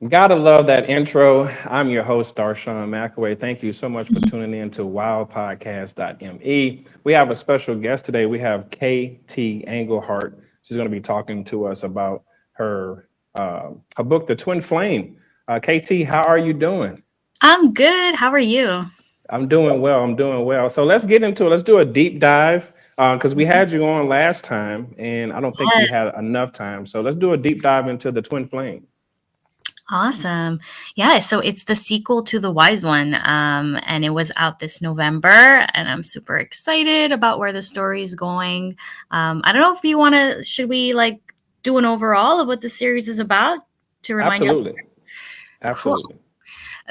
Gotta love that intro. I'm your host, Darshawn McAway. Thank you so much for tuning in to wildpodcast.me. We have a special guest today. We have KT Anglehart. She's going to be talking to us about her book, The Twin Flame. KT, how are you doing? I'm good. How are you? I'm doing well. I'm doing well. So let's get into it. Let's do a deep dive because we Mhm. had you on last time, and I don't think we Yes. had enough time. So let's do a deep dive into The Twin Flame. Awesome. Yeah, so it's the sequel to The Wise One, and it was out this November, and I'm super excited about where the story is going. I don't know if you want to, should we like do an overall of what the series is about to remind you? Absolutely. Cool. Absolutely.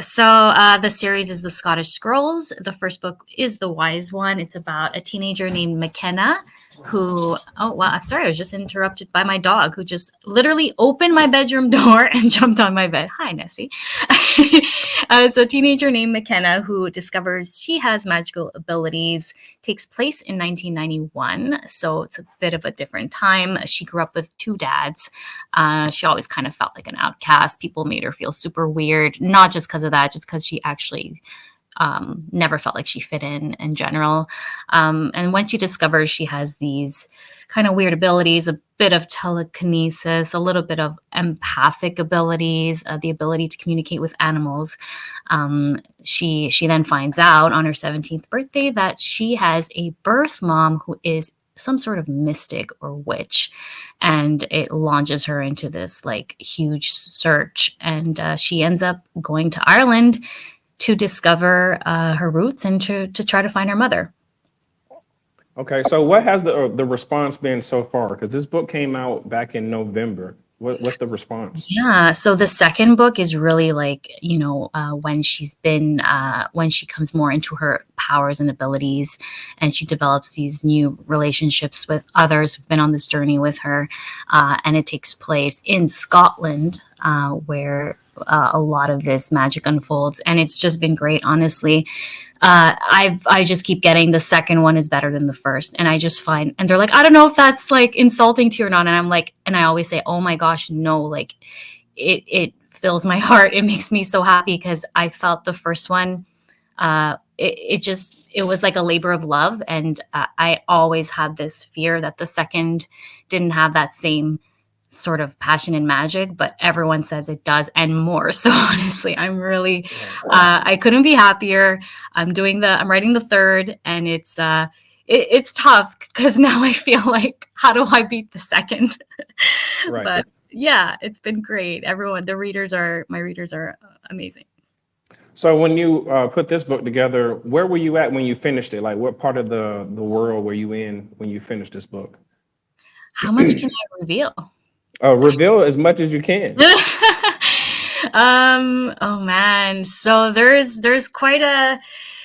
So the series is the Scottish Scrolls. The first book is the Wise One. It's about a teenager named McKenna who, oh wow, I'm sorry, I was just interrupted by my dog who just literally opened my bedroom door and jumped on my bed. Hi, Nessie. It's a teenager named McKenna who discovers she has magical abilities. Takes place in 1991, so it's a bit of a different time. She grew up with two dads. She always kind of felt like an outcast. People made her feel super weird, not just because of that, just because she actually never felt like she fit in general. And when she discovers she has these kind of weird abilities, a bit of telekinesis, a little bit of empathic abilities, the ability to communicate with animals, she then finds out on her 17th birthday that she has a birth mom who is some sort of mystic or witch, and it launches her into this like huge search, and she ends up going to Ireland to discover her roots and to try to find her mother. Okay, so what has the response been so far? Because this book came out back in November. What's the response? Yeah, so the second book is really like, when she comes more into her powers and abilities, and she develops these new relationships with others who've been on this journey with her. And it takes place in Scotland, where a lot of this magic unfolds. And it's just been great, honestly. I just keep getting the second one is better than the first, and I just find, and they're like, I don't know if that's like insulting to you or not, and I'm like, and I always say, oh my gosh, no, like it fills my heart. It makes me so happy because I felt the first one, it was like a labor of love, and I always had this fear that the second didn't have that same sort of passion and magic, but everyone says it does and more. So honestly, I'm really, Right. I couldn't be happier. I'm writing the third, and it's tough because now I feel like, how do I beat the second? Right. But yeah, it's been great. My readers are amazing. So when you put this book together, where were you at when you finished it? Like, what part of the world were you in when you finished this book? How much can I reveal? Reveal as much as you can. Oh man, so there's quite a,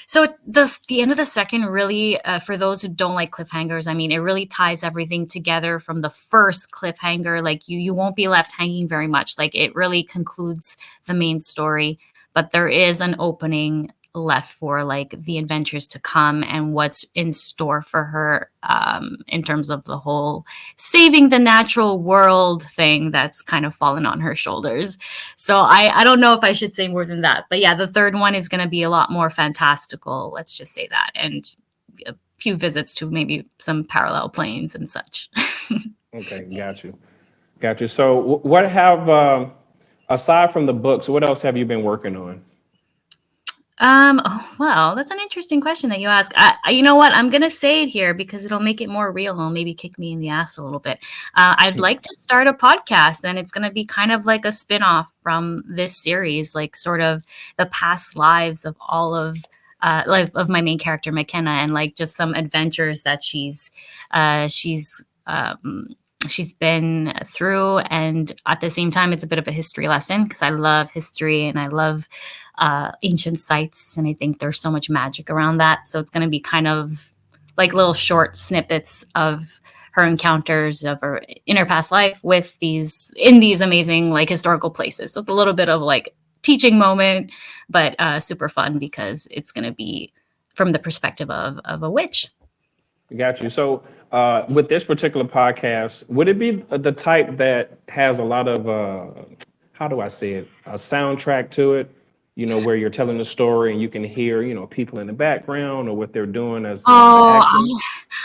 so the end of the second really, for those who don't like cliffhangers, I mean, it really ties everything together from the first cliffhanger. Like you won't be left hanging very much. Like it really concludes the main story, but there is an opening left for like the adventures to come and what's in store for her, in terms of the whole saving the natural world thing that's kind of fallen on her shoulders. So I don't know if I should say more than that. But yeah, the third one is going to be a lot more fantastical. Let's just say that. And a few visits to maybe some parallel planes and such. Okay, got you. Got you. So what have aside from the books, what else have you been working on? Oh, well, that's an interesting question that you ask. You know what? I'm gonna say it here because it'll make it more real. It'll maybe kick me in the ass a little bit. I'd like to start a podcast, and it's gonna be kind of like a spin-off from this series, like sort of the past lives of all of like of my main character McKenna, and like just some adventures that uh, she's um, she's been through. And at the same time, it's a bit of a history lesson because I love history and I love ancient sites, and I think there's so much magic around that. So it's going to be kind of like little short snippets of her encounters of her in her past life with these amazing like historical places. So it's a little bit of like teaching moment, but super fun because it's going to be from the perspective of a witch. Got you. So, with this particular podcast, would it be the type that has a lot of how do I say it, a soundtrack to it, where you're telling the story and you can hear, people in the background or what they're doing as the Oh, action.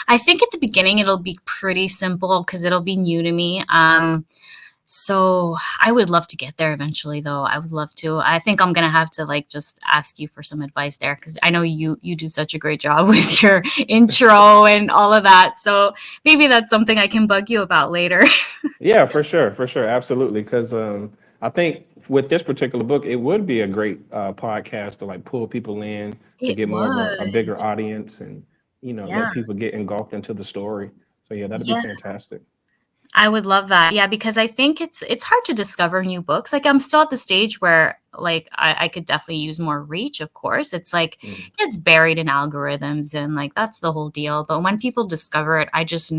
I think at the beginning it'll be pretty simple because it'll be new to me. So I would love to get there eventually, though. I would love to. I think I'm gonna have to like just ask you for some advice there because I know you do such a great job with your intro and all of that. So maybe that's something I can bug you about later. Yeah, for sure, absolutely. Because I think with this particular book, it would be a great podcast to like pull people in to It get more of a would. bigger audience and Yeah. let people get engulfed into the story. So yeah, that'd be Yeah. fantastic. I would love that. Yeah, because I think it's hard to discover new books. Like I'm still at the stage where like I could definitely use more reach, of course. It's like Mhm. it's buried in algorithms and like that's the whole deal. But when people discover it, I just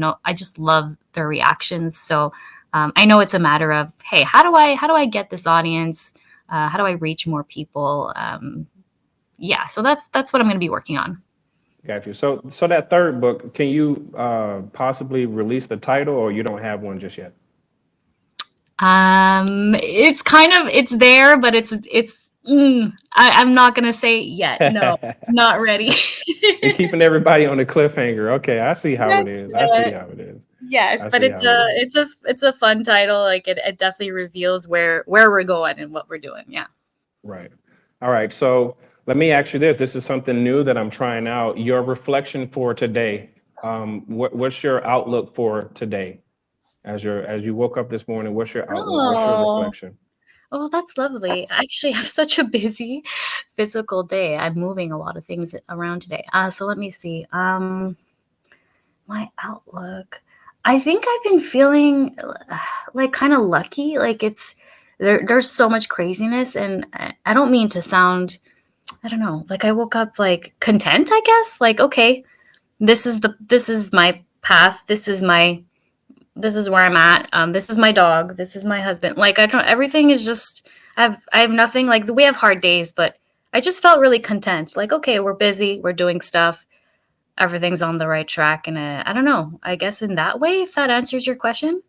love their reactions. So I know it's a matter of, hey, how do I get this audience? How do I reach more people? Yeah, so that's what I'm gonna be working on. Got you. So that third book, can you possibly release the title, or you don't have one just yet? It's kind of it's there, but I'm not gonna say it yet. No, not ready. And keeping everybody on the cliffhanger. Okay, I see how it That's is. I see how it is. yes, I but see how it is. it's a fun title. Like it definitely reveals where we're going and what we're doing. Yeah. Right. All right. So let me ask you this. This is something new that I'm trying out. Your reflection for today. What's your outlook for today? As you woke up this morning, what's your outlook? What's your Oh, reflection? oh, that's lovely. I actually have such a busy physical day. I'm moving a lot of things around today. So let me see. My outlook. I think I've been feeling like kind of lucky. Like there's so much craziness, and I don't mean to sound. I don't know. Like I woke up like content. I guess. Like okay, this is my path. This is where I'm at. This is my dog. This is my husband. Like I don't. Everything is just. I have nothing. Like we have hard days, but I just felt really content. Like okay, we're busy. We're doing stuff, everything's on the right track. And I don't know. I guess in that way, if that answers your question.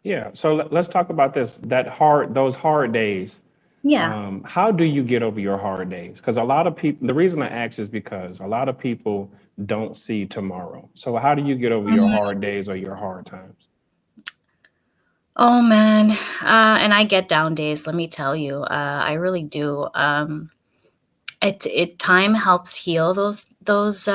Yeah. So let's talk about this. Those hard days. Yeah. How do you get over your hard days? Because a lot of people, the reason I ask is because a lot of people don't see tomorrow. So how do you get over your Mhm. hard days or your hard times? Oh man. And I get down days. Let me tell you. I really do. It time helps heal those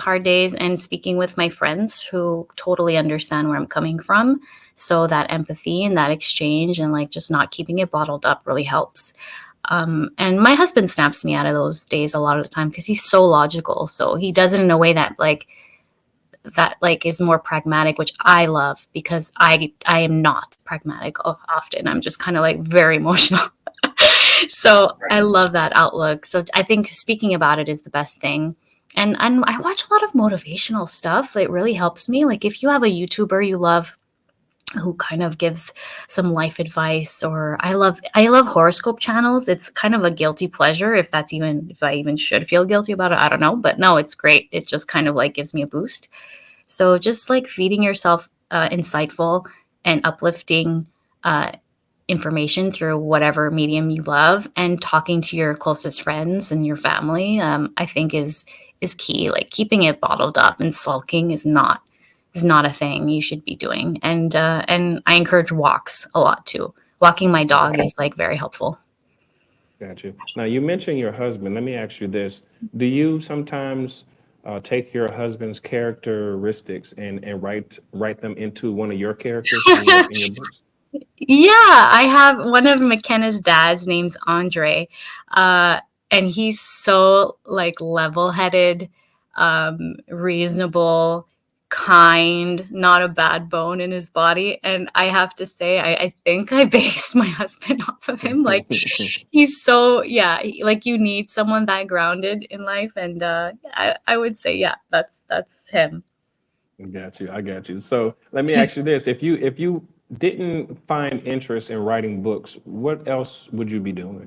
hard days. And speaking with my friends who totally understand where I'm coming from, so that empathy and that exchange and like just not keeping it bottled up really helps. And my husband snaps me out of those days a lot of the time because he's so logical. So he does it in a way that like is more pragmatic, which I love because I am not pragmatic often. I'm just kind of like very emotional. So I love that outlook. So I think speaking about it is the best thing. And I watch a lot of motivational stuff. It really helps me. Like if you have a YouTuber you love who kind of gives some life advice, or I love horoscope channels. It's kind of a guilty pleasure if I even should feel guilty about it. I don't know, but no, it's great. It just kind of like gives me a boost. So just like feeding yourself insightful and uplifting uh, information through whatever medium you love, and talking to your closest friends and your family, I think is key. Like keeping it bottled up and sulking is not a thing you should be doing. And I encourage walks a lot too. Walking my dog is like very helpful. Got you. Now, you mentioned your husband. Let me ask you this. Do you sometimes take your husband's characteristics and write them into one of your characters in your books? Yeah, I have one of McKenna's dads name's Andre. Uh, and he's so like level-headed, reasonable, kind, not a bad bone in his body. And I have to say, I think I based my husband off of him. Like he's so yeah, like you need someone that grounded in life. And I would say, yeah, that's him. Got you. I got you. So let me ask you this. If you didn't find interest in writing books, what else would you be doing?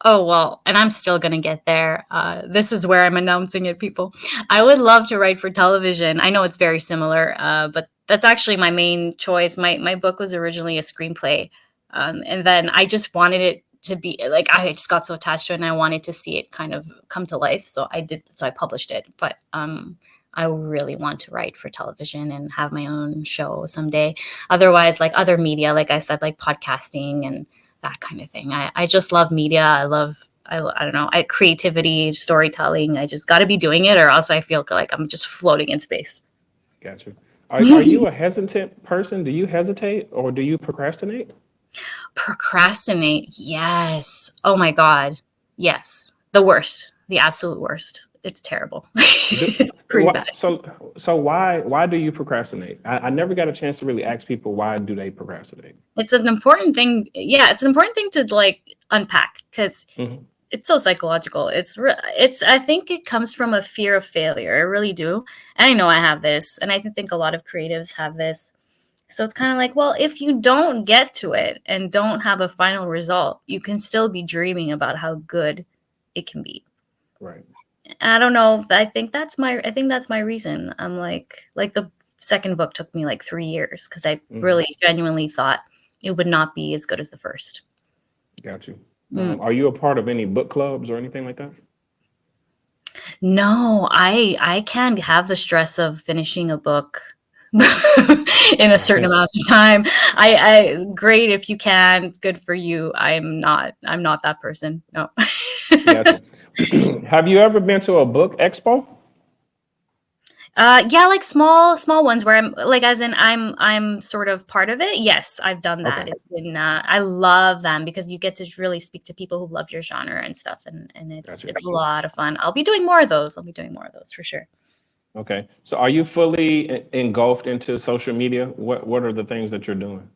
Oh, well, and I'm still gonna get there. This is where I'm announcing it, people. I would love to write for television. I know it's very similar, but that's actually my main choice. My book was originally a screenplay, And then I just wanted it to be like, I just got so attached to it and I wanted to see it kind of come to life. So I did, so I published it. But I really want to write for television and have my own show someday. Otherwise, like other media, like I said, like podcasting and that kind of thing. I just love media. I don't know, creativity, storytelling. I just got to be doing it, or else I feel like I'm just floating in space. Gotcha. Are you a hesitant person? Do you hesitate or do you procrastinate? Procrastinate. Yes. Oh my God. Yes. The worst. The absolute worst. It's terrible. Do, It's pretty bad. so why do you procrastinate? I never got a chance to really ask people why do they procrastinate. It's an important thing. Yeah, it's an important thing to like unpack because Hmm. it's so psychological. It's I think it comes from a fear of failure. I really do. And I know I have this, and I think a lot of creatives have this. So it's kind of like, well, if you don't get to it and don't have a final result, you can still be dreaming about how good it can be. Right. I don't know. I think that's my reason. I'm like the second book took me like 3 years because I Hmm. really genuinely thought it would not be as good as the first. Got you. Mm. Are you a part of any book clubs or anything like that? No, I can't have the stress of finishing a book in a certain amount of time. I great if you can, good for you. I'm not that person. No. Got you. Have you ever been to a book expo? Yeah, like small ones where I'm like, as in I'm sort of part of it. Yes, I've done that. Okay. It's been I love them because you get to really speak to people who love your genre and stuff, and it's Got you. it's a lot of fun. I'll be doing more of those. I'll be doing more of those for sure. Okay. So are you fully engulfed into social media? What are the things that you're doing?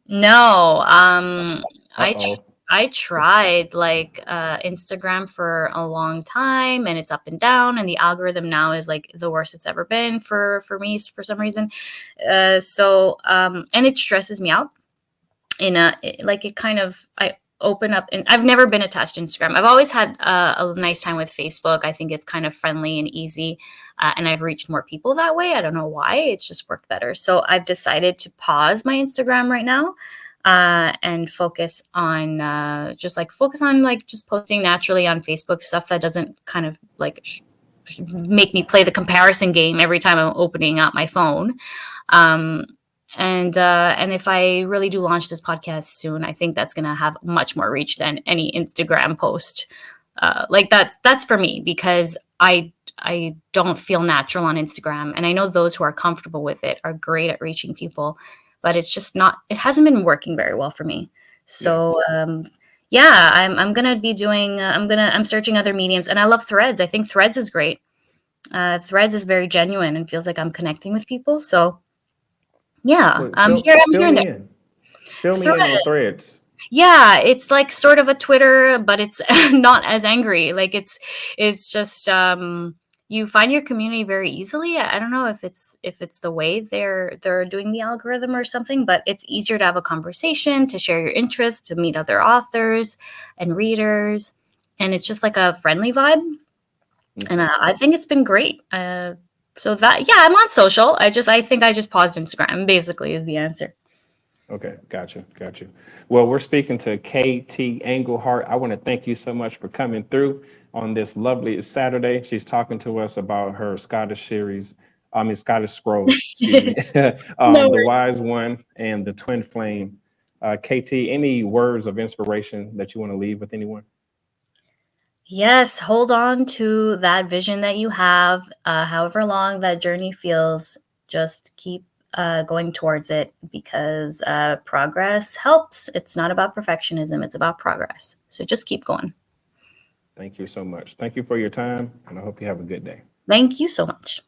No, I tr- Uh-oh. I tried like Instagram for a long time, and it's up and down, and the algorithm now is like the worst it's ever been for me for some reason. And it stresses me out. Like it kind of I open up, and I've never been attached to Instagram. I've always had a nice time with Facebook. I think it's kind of friendly and easy, and I've reached more people that way. I don't know why, it's just worked better. So I've decided to pause my Instagram right now, and focus on like just posting naturally on Facebook, stuff that doesn't kind of like make me play the comparison game every time I'm opening up my phone. um, and if I really do launch this podcast soon, I think that's gonna have much more reach than any Instagram post. Like that's for me because I don't feel natural on Instagram, and I know those who are comfortable with it are great at reaching people, but it's just not. It hasn't been working very well for me. Yeah. So yeah, I'm gonna be doing. I'm searching other mediums, and I love Threads. I think Threads is great. Threads is very genuine and feels like I'm connecting with people. So yeah, Well, I'm fill here. I'm fill here and me there. in. Fill me Thread, in on threads. yeah, it's like sort of a Twitter, but it's not as angry. Like it's just you find your community very easily. I don't know if it's the way they're doing the algorithm or something, but it's easier to have a conversation, to share your interests, to meet other authors and readers, and it's just like a friendly vibe. And Okay. I think it's been great. So that yeah, I'm on social. I think I just paused Instagram. Basically, is the answer. Okay. Got you. Well, we're speaking to KT Englehart. I want to thank you so much for coming through on this lovely Saturday. She's talking to us about her Scottish series. I mean, Scottish Scrolls, excuse me. No The worries. Wise One and the Twin Flame. KT, any words of inspiration that you want to leave with anyone? Yes, hold on to that vision that you have, however long that journey feels. Just keep going towards it because progress helps. It's not about perfectionism, it's about progress. So just keep going. Thank you so much. Thank you for your time, and I hope you have a good day. Thank you so much.